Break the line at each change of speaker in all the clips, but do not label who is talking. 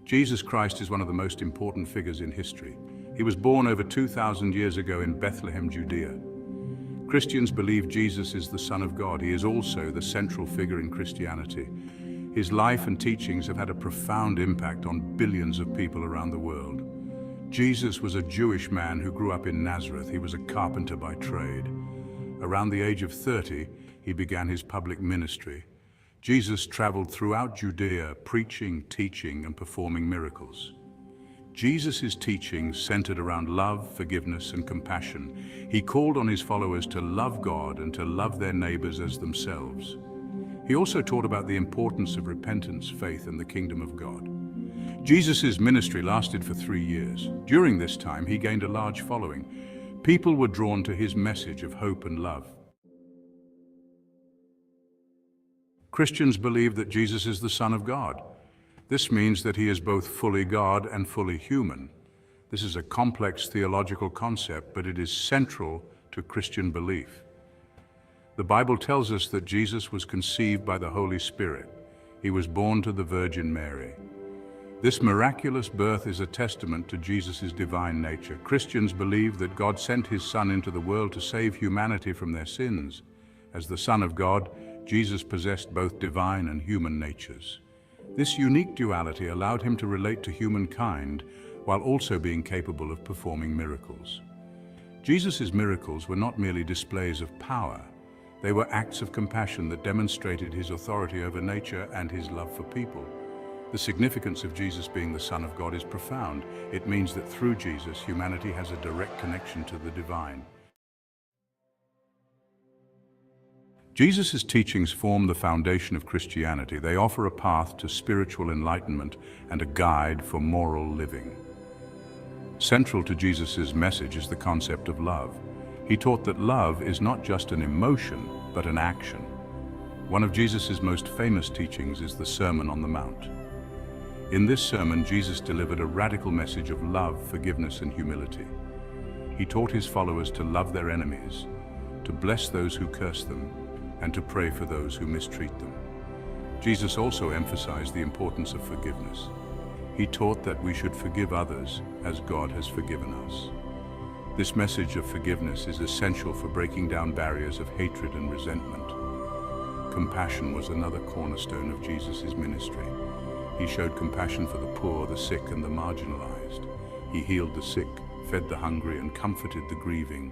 Jesus Christ is one of the most important figures in history. He was born over 2,000 years ago in Bethlehem, Judea. Christians believe Jesus is the Son of God. He is also the central figure in Christianity. His life and teachings have had a profound impact on billions of people around the world. Jesus was a Jewish man who grew up in Nazareth. He was a carpenter by trade. Around the age of 30, he began his public ministry. Jesus traveled throughout Judea, preaching, teaching, and performing miracles. Jesus' teachings centered around love, forgiveness, and compassion. He called on his followers to love God and to love their neighbors as themselves. He also taught about the importance of repentance, faith, and the kingdom of God. Jesus' ministry lasted for 3 years. During this time, he gained a large following. People were drawn to his message of hope and love. Christians believe that Jesus is the Son of God. This means that he is both fully God and fully human. This is a complex theological concept, but it is central to Christian belief. The Bible tells us that Jesus was conceived by the Holy Spirit. He was born to the Virgin Mary. This miraculous birth is a testament to Jesus' divine nature. Christians believe that God sent his Son into the world to save humanity from their sins. As the Son of God, Jesus possessed both divine and human natures. This unique duality allowed him to relate to humankind while also being capable of performing miracles. Jesus' miracles were not merely displays of power. They were acts of compassion that demonstrated his authority over nature and his love for people. The significance of Jesus being the Son of God is profound. It means that through Jesus, humanity has a direct connection to the divine. Jesus' teachings form the foundation of Christianity. They offer a path to spiritual enlightenment and a guide for moral living. Central to Jesus' message is the concept of love. He taught that love is not just an emotion, but an action. One of Jesus' most famous teachings is the Sermon on the Mount. In this sermon, Jesus delivered a radical message of love, forgiveness, and humility. He taught his followers to love their enemies, to bless those who curse them, and to pray for those who mistreat them. Jesus also emphasized the importance of forgiveness. He taught that we should forgive others as God has forgiven us. This message of forgiveness is essential for breaking down barriers of hatred and resentment. Compassion was another cornerstone of Jesus' ministry. He showed compassion for the poor, the sick, and the marginalized. He healed the sick, fed the hungry, and comforted the grieving.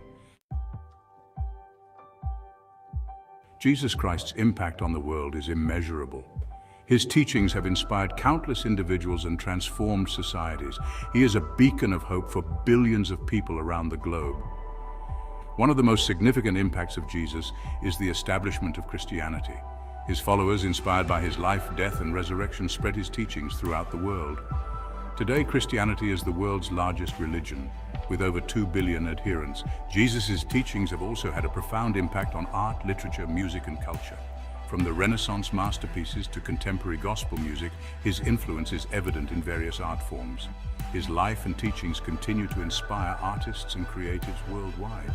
Jesus Christ's impact on the world is immeasurable. His teachings have inspired countless individuals and transformed societies. He is a beacon of hope for billions of people around the globe. One of the most significant impacts of Jesus is the establishment of Christianity. His followers, inspired by his life, death, and resurrection, spread his teachings throughout the world. Today, Christianity is the world's largest religion, with over 2 billion adherents. Jesus' teachings have also had a profound impact on art, literature, music, and culture. From the Renaissance masterpieces to contemporary gospel music, his influence is evident in various art forms. His life and teachings continue to inspire artists and creatives worldwide.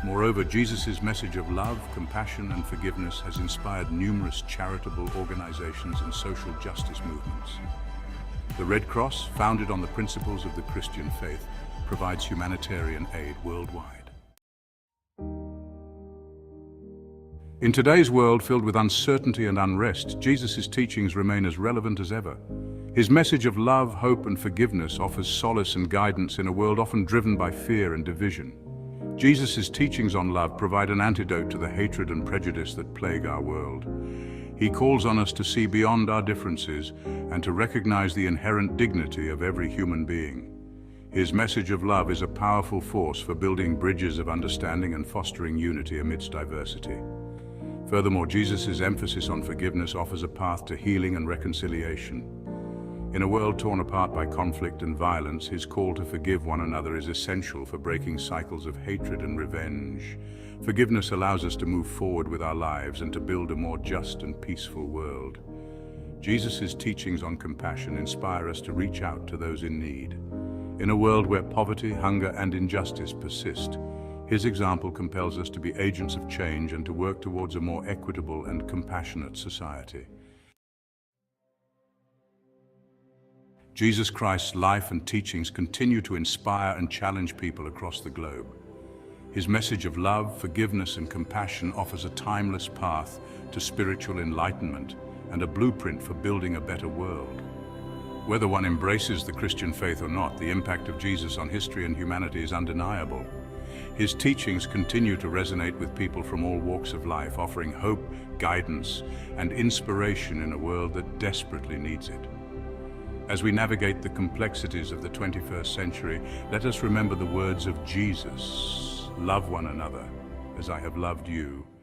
Moreover, Jesus' message of love, compassion, and forgiveness has inspired numerous charitable organizations and social justice movements. The Red Cross, founded on the principles of the Christian faith, provides humanitarian aid worldwide. In today's world filled with uncertainty and unrest, Jesus' teachings remain as relevant as ever. His message of love, hope, and forgiveness offers solace and guidance in a world often driven by fear and division. Jesus' teachings on love provide an antidote to the hatred and prejudice that plague our world. He calls on us to see beyond our differences and to recognize the inherent dignity of every human being. His message of love is a powerful force for building bridges of understanding and fostering unity amidst diversity. Furthermore, Jesus' emphasis on forgiveness offers a path to healing and reconciliation. In a world torn apart by conflict and violence, his call to forgive one another is essential for breaking cycles of hatred and revenge. Forgiveness allows us to move forward with our lives and to build a more just and peaceful world. Jesus' teachings on compassion inspire us to reach out to those in need. In a world where poverty, hunger, and injustice persist, his example compels us to be agents of change and to work towards a more equitable and compassionate society. Jesus Christ's life and teachings continue to inspire and challenge people across the globe. His message of love, forgiveness, and compassion offers a timeless path to spiritual enlightenment and a blueprint for building a better world. Whether one embraces the Christian faith or not, the impact of Jesus on history and humanity is undeniable. His teachings continue to resonate with people from all walks of life, offering hope, guidance, and inspiration in a world that desperately needs it. As we navigate the complexities of the 21st century, let us remember the words of Jesus: "Love one another as I have loved you."